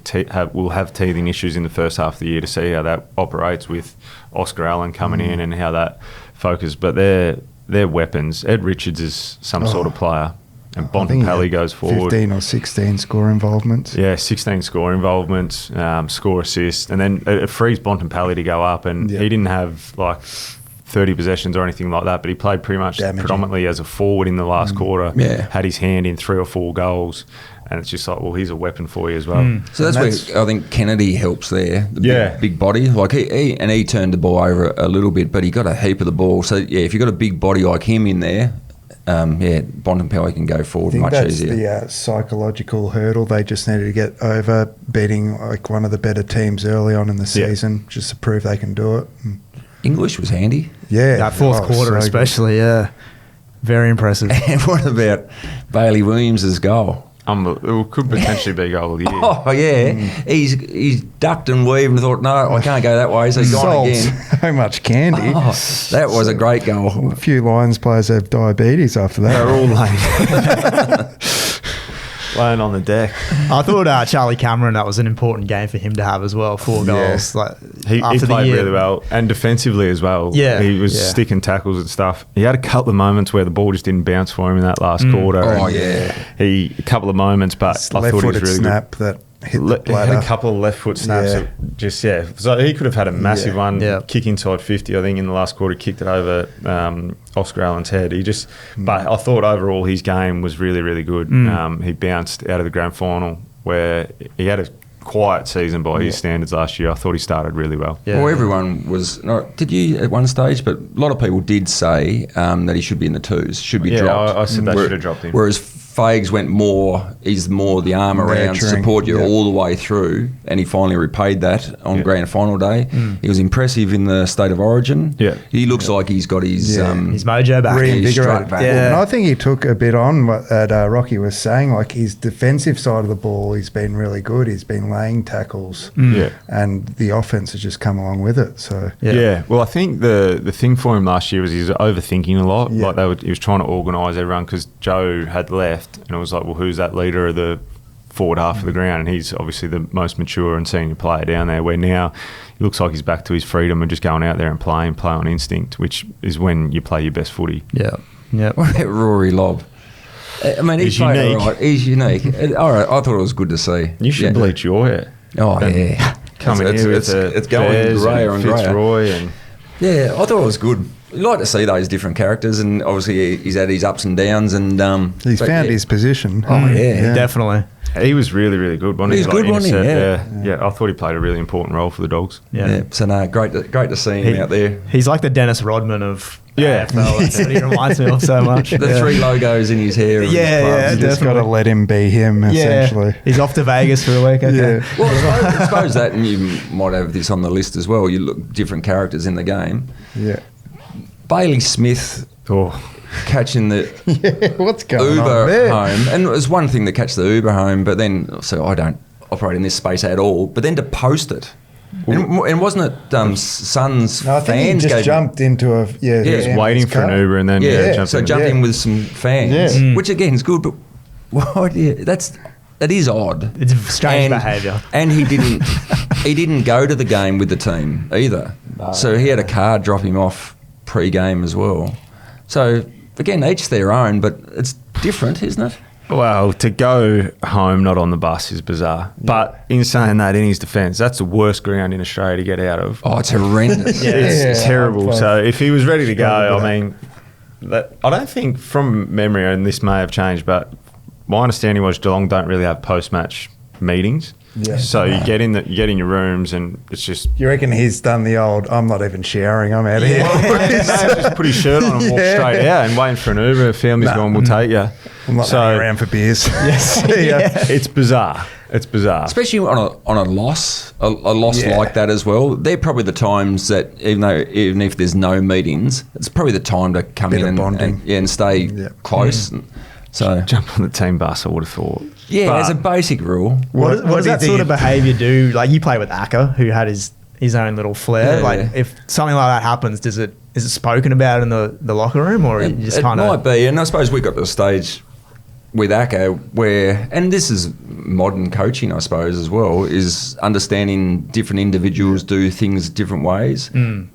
will have teething issues in the first half of the year to see how that operates with Oscar Allen coming in and how that focuses. But they're weapons. Ed Richards is some sort of player. And Bontempelli goes forward. 15 or 16 score involvements. Yeah, 16 score involvements, score assists. And then it frees Bontempelli to go up. And he didn't have like 30 possessions or anything like that, but he played pretty much predominantly as a forward in the last quarter. Yeah. Had his hand in 3 or 4 goals. And it's just like, well, he's a weapon for you as well. So that's where I think Kennedy helps there. The big body. Like he turned the ball over a little bit, but he got a heap of the ball. So, if you've got a big body like him in there, Bontempelli can go forward much easier. The psychological hurdle they just needed to get over, beating like one of the better teams early on in the season, just to prove they can do it. English was handy. Yeah. That fourth quarter especially, very impressive. And what about Bailey Williams' goal? It could potentially be goal of the year. Oh, yeah. He's ducked and weaved and thought, no, I can't go that way, so he's gone again. So much candy. That was a great goal. A few Lions players have diabetes after that. They're all laying on the deck. I thought Charlie Cameron, that was an important game for him to have as well. 4 goals. Like, he played really well, and defensively as well. Yeah, he was sticking tackles and stuff. He had a couple of moments where the ball just didn't bounce for him in that last quarter. Oh, yeah. A couple of moments, but I thought he was really snap good. That hit the bladder. He had a couple of left foot snaps. So he could have had a massive one, kick inside 50, I think, in the last quarter, kicked it over Oscar Allen's head. But I thought overall his game was really, really good. He bounced out of the grand final where he had a quiet season by his standards last year. I thought he started really well. Yeah. Well, everyone was did you at one stage? But a lot of people did say that he should be in the 2s, should be dropped. I said they should have dropped him. Whereas Fags went he's more the arm around to support you all the way through, and he finally repaid that on grand final day. He was impressive in the State of Origin. Yeah. He looks like he's got his mojo back. Reinvigorated. Back. Yeah. And I think he took a bit on what Rocky was saying, like his defensive side of the ball, he's been really good. He's been laying tackles. And the offense has just come along with it. So well, I think the thing for him last year was he was overthinking a lot. Like he was trying to organise everyone because Joe had left, and it was like, well, who's that leader of the forward half of the ground? And he's obviously the most mature and senior player down there, where now he looks like he's back to his freedom and just going out there and play on instinct, which is when you play your best footy. Yeah. What about Rory Lobb? I mean, he's unique. All right. He's unique. All right, I thought it was good to see. You should bleach your hair. Oh, yeah. Coming here with it's going greyer and greyer. Fitzroy and... Yeah, I thought it was good. You like to see those different characters, and obviously he's had his ups and downs, and he's found his position. Oh yeah, definitely. He was really, really good. He was good, wasn't he? Yeah. I thought he played a really important role for the Dogs. Yeah. So no, great to see him out there. He's like the Dennis Rodman of AFL. That's what he reminds me of so much. The 3 logos in his hair. You just got to let him be him. Essentially, he's off to Vegas for a week. Okay. Yeah. Well, I suppose that, and you might have this on the list as well. You look different characters in the game. Yeah. Bailey Smith catching the what's going Uber on there? home. And it was one thing to catch the Uber home, but then, so I don't operate in this space at all, but then to post it. And wasn't it Suns I think fans? he just jumped into a... He was waiting for an Uber and then jumped in with some fans, which again is good, but that is odd. It's strange behaviour. And he didn't go to the game with the team either. So he had a car drop him off pre-game as well. So again, each their own, but it's different, isn't it? Well, to go home not on the bus is bizarre. But in saying that, in his defence, that's the worst ground in Australia to get out of. Oh, it's horrendous. It's terrible. So if he was ready to go, I mean, I don't think from memory, and this may have changed, but my understanding was Geelong don't really have post-match meetings. Yeah. So you get in your rooms and it's just... You reckon he's done the old, I'm not even showering, I'm out of here. Just put his shirt on and walk straight out and waiting for an Uber. If family's gone, we'll take you. I'm not hanging around for beers. Yes. It's bizarre. It's bizarre. Especially on a loss, a loss like that as well. They're probably the times that, even if there's no meetings, it's probably the time to come in and stay close. So jump on the team bus, I would have thought. Yeah, as a basic rule. What does that sort of behaviour do? Like, you play with Acker, who had his own little flair. If something like that happens, does it is it spoken about in the locker room, or you just kind of? It might be, and I suppose we got to the stage with Acca where, and this is modern coaching, I suppose, as well, is understanding different individuals do things different ways.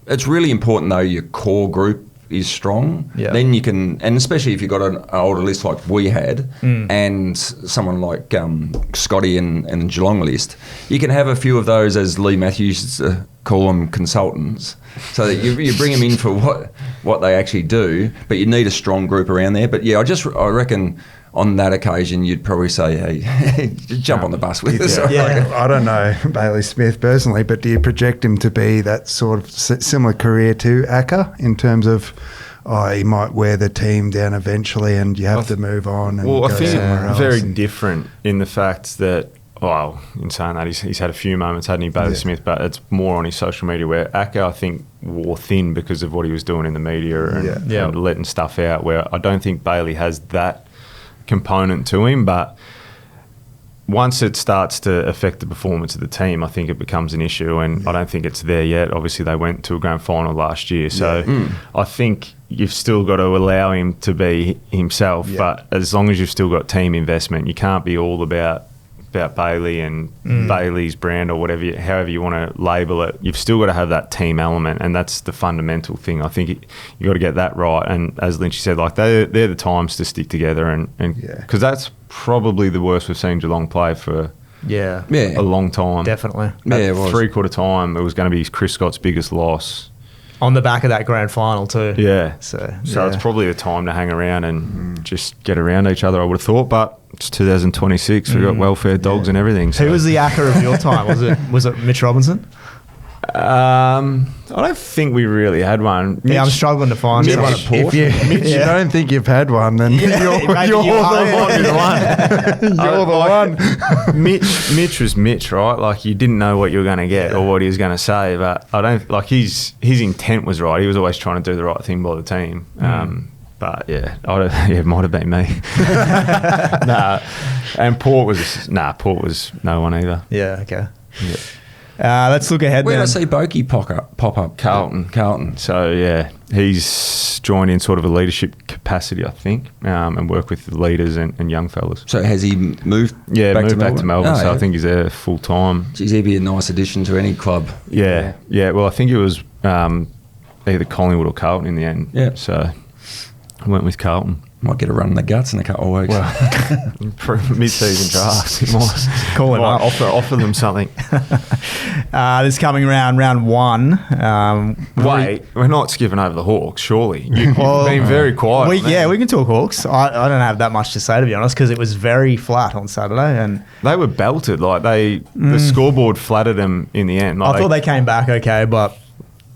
It's really important, though, your core group is strong. Yeah. Then you can, and especially if you've got an older list like we had, and someone like Scotty and the Geelong list, you can have a few of those, as Lee Matthews used to call them, consultants, so that you bring them in for what they actually do, but you need a strong group around there. But yeah, I reckon on that occasion, you'd probably say, hey, jump on the bus with us. Yeah. I don't know Bailey Smith personally, but do you project him to be that sort of similar career to Acca in terms of, he might wear the team down eventually and you have to move on and go I think somewhere else? Very different in the fact that, in saying that, he's had a few moments, hadn't he, Bailey Smith, but it's more on his social media, where Acca, I think, wore thin because of what he was doing in the media and letting stuff out, where I don't think Bailey has that component to him, but once it starts to affect the performance of the team, I think it becomes an issue, and I don't think it's there yet. Obviously, they went to a grand final last year, so I think you've still got to allow him to be himself, but as long as you've still got team investment, you can't be all about Bailey and Bailey's brand or whatever, however you want to label it. You've still got to have that team element, and that's the fundamental thing. I think you got to get that right. And as Lynchy said, like they're the times to stick together, and because that's probably the worst we've seen Geelong play for a long time. Definitely. It was. 3/4 time, it was going to be Chris Scott's biggest loss. On the back of that grand final too. Yeah. So it's probably the time to hang around and just get around each other, I would have thought. But it's 2026. We've got welfare dogs and everything. So. Who was the Acca of your time? Was it Mitch Robinson? I don't think we really had one. I'm struggling to find Mitch, one. If you don't think you've had one, then you're the one. Mitch was Mitch, right? Like, you didn't know what you were going to get or what he was going to say, but I don't like his intent was right. He was always trying to do the right thing by the team. But it might have been me. And Port was no one either. Yeah, okay. Yeah. Let's look ahead. Where then. did I see Bokey pop up? Carlton. So yeah, he's joined in sort of a leadership capacity, I think, and work with the leaders and young fellas. So has he moved? Yeah, back moved to back to Melbourne. So I think he's there full time. Geez, he'd be a nice addition to any club. Yeah. Well, I think it was either Collingwood or Carlton in the end. Yeah. So I went with Carlton. Might get a run in the guts in a couple of weeks. Well, mid-season drafts, it might call him up. Offer them something. This coming round one. Wait, we're not skipping over the Hawks, surely. You've been very quiet. We can talk Hawks. I don't have that much to say, to be honest, because it was very flat on Saturday, and they were belted. Like the scoreboard flattered them in the end. Like, I thought they came back okay, but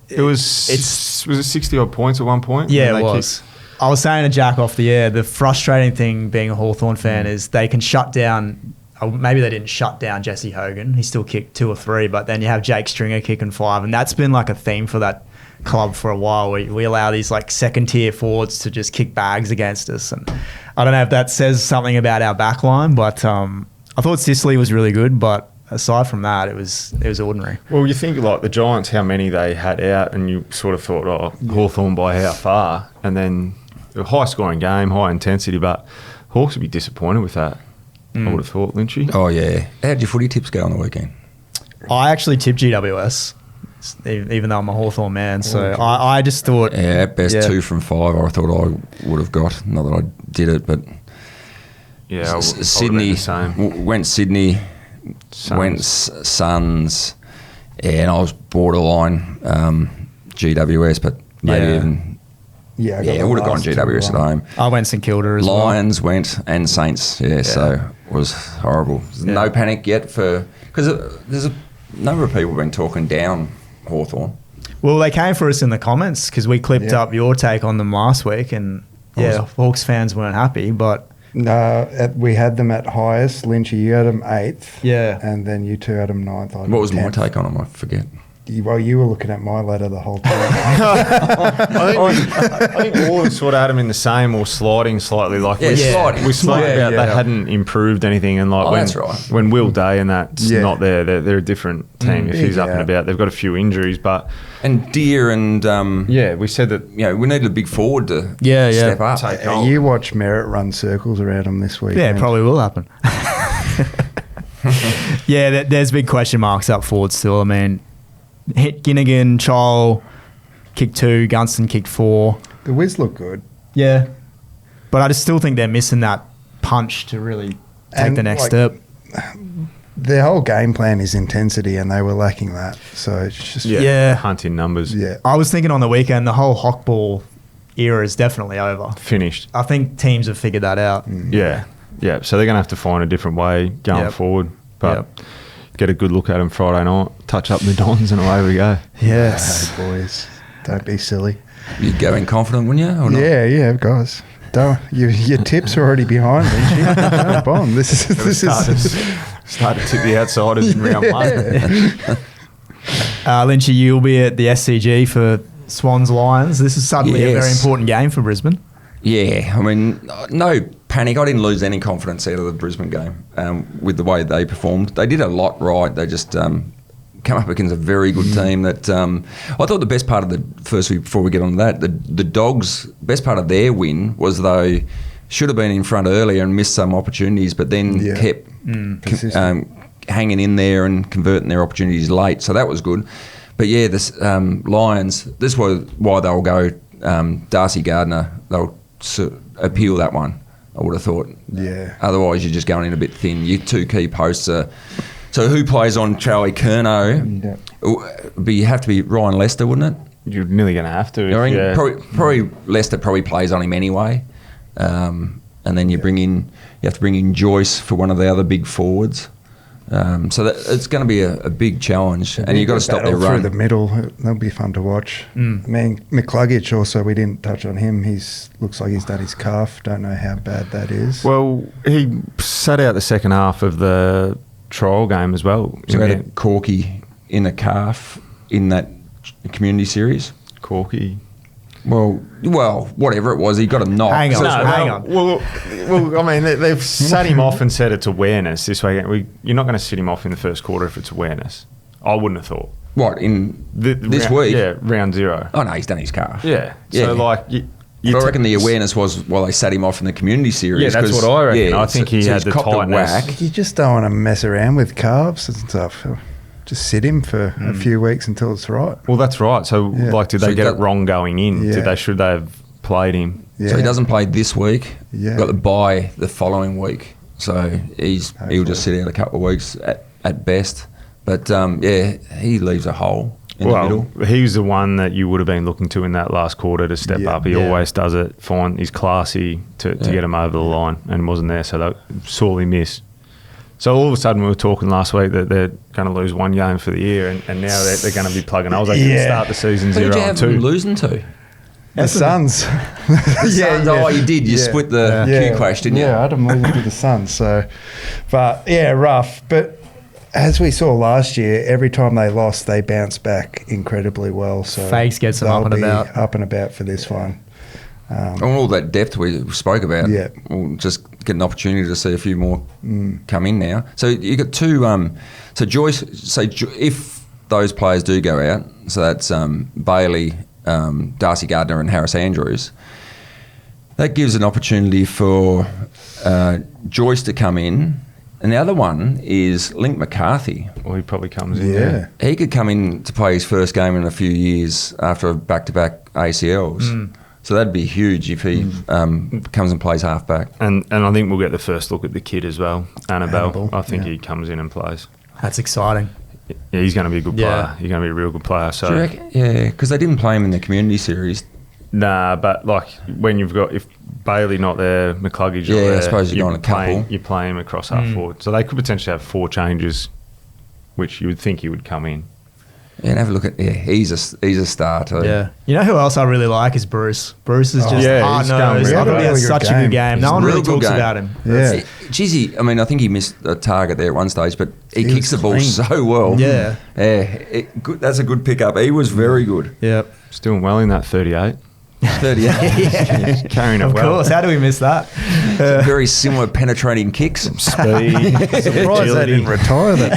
it was it 60 odd points at one point? Yeah, it was. I was saying to Jack off the air, the frustrating thing being a Hawthorn fan is they can shut down, maybe they didn't shut down Jesse Hogan. He still kicked 2 or 3, but then you have Jake Stringer kicking 5, and that's been like a theme for that club for a while. We allow these like second-tier forwards to just kick bags against us, and I don't know if that says something about our back line, but I thought Sicily was really good, but aside from that, it was ordinary. Well, you think like the Giants, how many they had out, and you sort of thought, Hawthorn by how far, and then a high-scoring game, high intensity, but Hawks would be disappointed with that, I would have thought, Lynchy. Oh, yeah. How did your footy tips go on the weekend? I actually tipped GWS, even though I'm a Hawthorn man, so I just thought... Yeah, at best 2 from 5 I thought I would have got. Not that I did it, but... Yeah, Sydney, went Sydney, went Suns, and I was borderline GWS, but maybe even... Yeah, I would have gone GWS at home. I went St Kilda as well. Lions went and Saints, so it was horrible. No panic yet because there's a number of people been talking down Hawthorn. Well, they came for us in the comments because we clipped up your take on them last week, and Hawks fans weren't happy, but... No, we had them at highest. Lynchy, you had them 8th. Yeah. And then you two had them 9th. What was my take on them? I forget. You were looking at my ladder the whole time. I think all of us sort of had them in the same or sliding slightly. Like sliding. We spoke about they hadn't improved anything, and like that's right. when Will Day and that's not there, they're a different team. If he's up and about, they've got a few injuries, but Deer and we said that we needed a big forward to step up. Take hold. You watch Merritt run circles around them this week. Yeah, it probably will happen. There's big question marks up forward still. I mean, Ginnigan, Chol kicked 2, Gunston kicked 4. The Wiz look good. Yeah. But I just still think they're missing that punch to really take the next step. Their whole game plan is intensity, and they were lacking that. So it's just... hunting numbers. Yeah. I was thinking on the weekend, the whole Hockball era is definitely over. Finished. I think teams have figured that out. Yeah. So they're going to have to find a different way going forward. But... get a good look at them Friday night, touch up the Dons, and away we go. Yes. Oh, boys, don't be silly. You'd go in confident, wouldn't you? Or not? Yeah, guys. Don't, your tips are already behind me. Jump on. This is start to tip the outsiders in round 1. Lynchy, you'll be at the SCG for Swans Lions. This is suddenly a very important game for Brisbane. Yeah, I mean, no panic. I didn't lose any confidence out of the Brisbane game with the way they performed. They did a lot right. They just come up against a very good team. That I thought the best part of before we get on to that, the Dogs' best part of their win was they should have been in front earlier and missed some opportunities, but then kept hanging in there and converting their opportunities late. So that was good. But yeah, this Lions, this was why they'll go Darcy Gardner. They'll appeal that one, I would have thought. Yeah. Otherwise, you're just going in a bit thin. Your 2 key posts are... So who plays on Charlie Curnow? You have to be Ryan Lester, wouldn't it? You're nearly going to have to. Probably Lester probably plays on him anyway. And then you have to bring in Joyce for one of the other big forwards. So it's going to be a big challenge, and you've got to stop their run. Through the middle, that'll be fun to watch. I mean, McCluggage also, we didn't touch on him. Looks like he's done his calf. Don't know how bad that is. Well, he sat out the second half of the trial game as well. So we had a Corky in the calf in that community series. Corky. Well, whatever it was, he got a knock. Hang on. Well, I mean, they've sat him off and said it's awareness this weekend. You're not going to sit him off in the first quarter if it's awareness. I wouldn't have thought. What, in this round, week? Yeah, round 0. Oh, no, he's done his calf. Yeah. So, like... But I reckon the awareness was while they sat him off in the community series. Yeah, that's what I reckon. Yeah, I think he had the tightness. You just don't want to mess around with calves and stuff. Just sit him for a few weeks until it's right. Well, that's right. So, did they get it wrong going in? Yeah. Should they have played him? Yeah. So he doesn't play this week. Yeah. Got the bye the following week. So he'll just sit out a couple of weeks at best. But he leaves a hole in the middle. He's the one that you would have been looking to in that last quarter to step up. He always does it fine. He's classy to get him over the line, and wasn't there, so they sorely missed. So all of a sudden we were talking last week that they're going to lose 1 game for the year, and now they're going to be plugging holes. They can start the season 0-2. Who did you have them losing to? The Suns. Suns. Oh, you did. You split the Q clash, didn't you? Yeah, I had them losing to the Suns. So, but rough. But as we saw last year, every time they lost, they bounced back incredibly well. So Fags gets them up and about. Up and about for this one. All that depth we spoke about. Yeah. We'll just get an opportunity to see a few more come in now. So you got 2. So Joyce. So if those players do go out, so that's Bailey, Darcy Gardner, and Harris Andrews. That gives an opportunity for Joyce to come in. And the other one is Link McCarthy. Well, he probably comes in. Yeah. He could come in to play his first game in a few years after back-to-back ACLs. So that'd be huge if he comes and plays half-back. And I think we'll get the first look at the kid as well, Annabelle. I think he comes in and plays. That's exciting. Yeah, he's going to be a good player. He's going to be a real good player. So. Do you reckon? Yeah, because they didn't play him in the community series. Nah, but like when you've got, if Bailey not there, McCluggage not there, I suppose you're going a couple. You're playing him across half forward. So they could potentially have 4 changes, which you would think he would come in. and have a look at he's a star too. Yeah, you know who else I really like is Bruce. Bruce is just hard-nosed. I thought he had such a good game. No one really talks about him. Yeah, geez, I think he missed a target there at one stage, but he kicks the ball so well. Yeah, that's a good pickup. He was very good. Yeah, he's doing well in that 38. 38. Yeah. Carrying it well. Of course. How do we miss that? Very similar penetrating kicks. Speed. Surprised they didn't retire that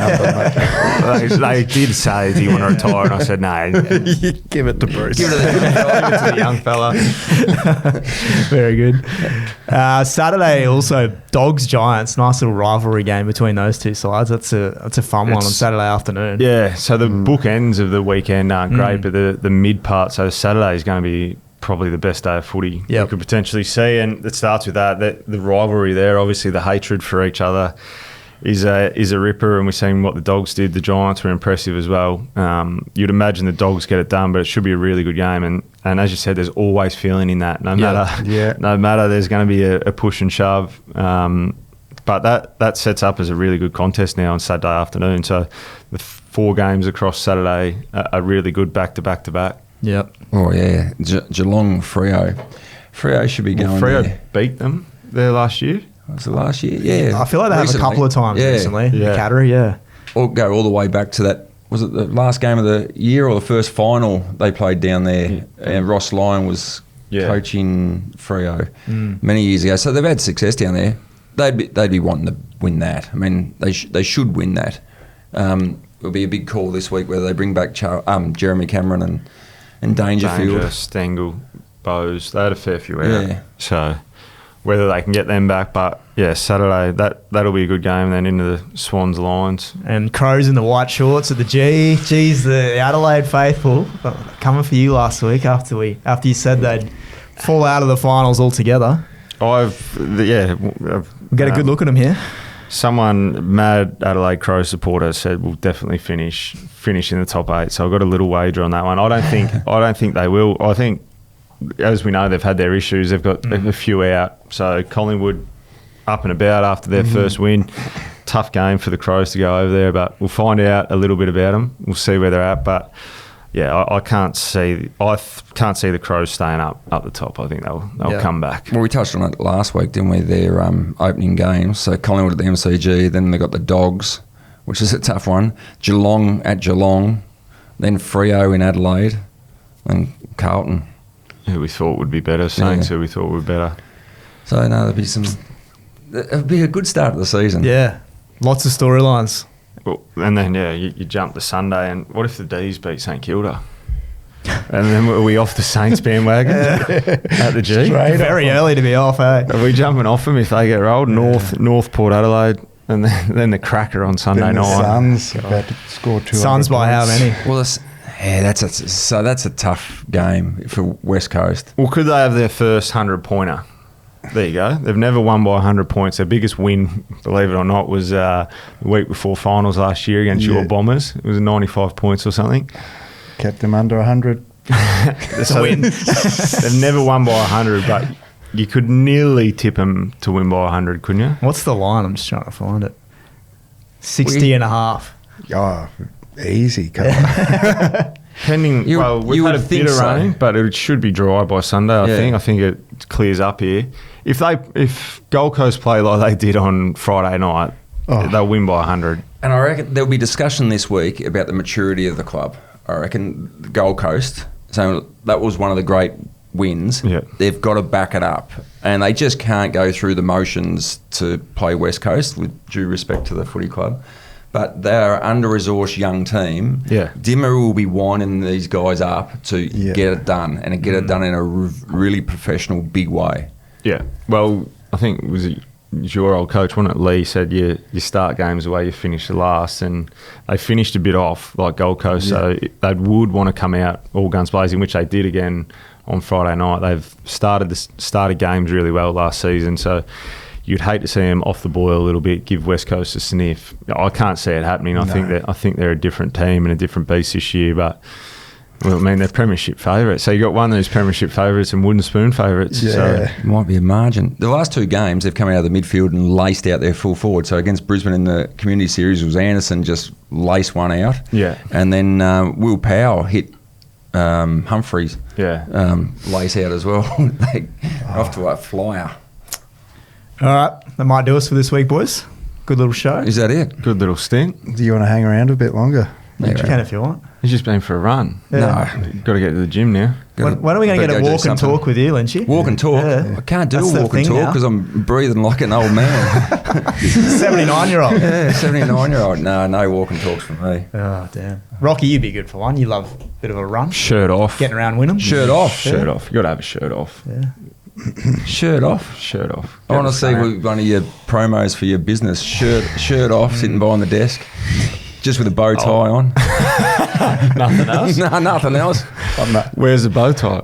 number. They did say, do you want to retire? And I said, no. Give it to Bruce. Give it to the young fella. Very good. Saturday also, Dogs Giants. Nice little rivalry game between those two sides. That's a fun one on Saturday afternoon. Yeah, so the bookends of the weekend aren't great, but the mid part, so Saturday is going to be probably the best day of footy you could potentially see, and it starts with that the rivalry there. Obviously, the hatred for each other is a ripper, and we're seeing what the Dogs did. The Giants were impressive as well. You'd imagine the Dogs get it done, but it should be a really good game. And as you said, there's always feeling in that. No matter, there's going to be a push and shove. But that sets up as a really good contest now on Saturday afternoon. So the 4 games across Saturday are really good back to back to back. Yep. Oh, yeah. Geelong, Freo. Freo should be going there. Beat them there last year. Was it last year? Yeah. I feel like they have a couple of times recently. Yeah. Cattery, Or go all the way back to that. Was it the last game of the year or the first final they played down there? Yeah. And Ross Lyon was coaching Freo many years ago. So they've had success down there. They'd be wanting to win that. I mean, they should win that. It'll be a big call this week whether they bring back Jeremy Cameron and Dangerfield. Stengel, Bowes, they had a fair few out. Yeah. So whether they can get them back, but Saturday, that'll be a good game then into the Swans Lions. And Crows in the white shorts at the G. Geez, the Adelaide faithful coming for you last week after you said they'd fall out of the finals altogether. We'll get a good look at them here. Someone, mad Adelaide Crows supporter, said we'll definitely finish in the top 8. So I've got a little wager on that one. I don't think they will. I think, as we know, they've had their issues. They've got a few out. So Collingwood up and about after their first win. Tough game for the Crows to go over there, but we'll find out a little bit about them. We'll see where they're at, but I can't see the Crows staying up the top. I think they'll come back. Well, we touched on it last week, didn't we? Their opening games. So Collingwood at the MCG, then they got the Dogs, which is a tough one. Geelong at Geelong, then Freo in Adelaide, and Carlton. Who we thought would be better. Saints, who we thought were better. So it'll be a good start of the season. Yeah, lots of storylines. Well, and then you jump to Sunday, and what if the D's beat St Kilda? And then are we off the Saints bandwagon at the G? Very early to be off, eh? Are we jumping off them if they get rolled? North Port Adelaide, and then the cracker on Sunday night. Suns about to score 200 Suns by how many? Well, that's a tough game for West Coast. Well, could they have their first 100-pointer? There you go. They've never won by 100 points. Their biggest win, believe it or not, was the week before finals last year against your Bombers. It was 95 points or something. Kept them under 100. That's a win. They've never won by 100, but you could nearly tip them to win by 100, couldn't you? What's the line? I'm just trying to find it. 60 and a half. Oh, easy. Come on. Pending, we've had a bit of rain, but it should be dry by Sunday, I think. I think it clears up here. If Gold Coast play like they did on Friday night, they'll win by 100. And I reckon there'll be discussion this week about the maturity of the club. I reckon the Gold Coast, so that was one of the great wins. Yeah. They've got to back it up. And they just can't go through the motions to play West Coast, with due respect to the footy club. But they're an under-resourced young team. Yeah. Dimmer will be winding these guys up to get it done, and get it done in a really professional, big way. Yeah. Well, I think it was your old coach, wasn't it? Lee said you start games the way you finish the last, and they finished a bit off like Gold Coast, so they would want to come out all guns blazing, which they did again on Friday night. They've started games really well last season, so you'd hate to see them off the boil a little bit, give West Coast a sniff. I can't see it happening. I think they're a different team and a different beast this year, but they're premiership favourites. So you got one of those premiership favourites and wooden spoon favourites. Yeah, so might be a margin. The last 2 games, they've come out of the midfield and laced out their full forward. So against Brisbane in the Community Series, was Anderson just lace one out. Yeah. And then Will Powell hit Humphreys lace out as well. They off to a flyer. All right, that might do us for this week, boys. Good little show. Is that it? Good little stint. Do you want to hang around a bit longer? You can if you want. He's just been for a run. Yeah. No. Got to get to the gym now. When are we going to get a walk and talk with you, Lynchy? Walk and talk? Yeah. I can't do That's a the walk and thing talk now. because I'm breathing like an old man. 79-year-old. Yeah, 79-year-old. No walk and talks for me. Oh, damn. Rocky, you'd be good for one. You love a bit of a run. Shirt off. Getting around Wynnum. Shirt off. Shirt off. You got to have a shirt off. Yeah. Shirt off. Shirt off. I want to see one of your promos for your business. Shirt off, sitting behind the desk, just with a bow tie on. Nothing else? No, nothing else. Where's the bow tie?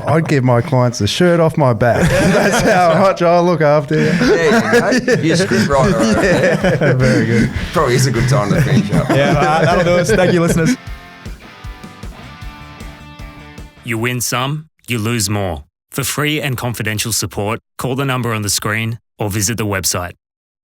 I'd give my clients a shirt off my back. That's how much I look after you. There you go. You're script writer. Yeah, very good. Probably is a good time to finish up. Yeah, that'll do us. Thank you, listeners. You win some, you lose more. For free and confidential support, call the number on the screen or visit the website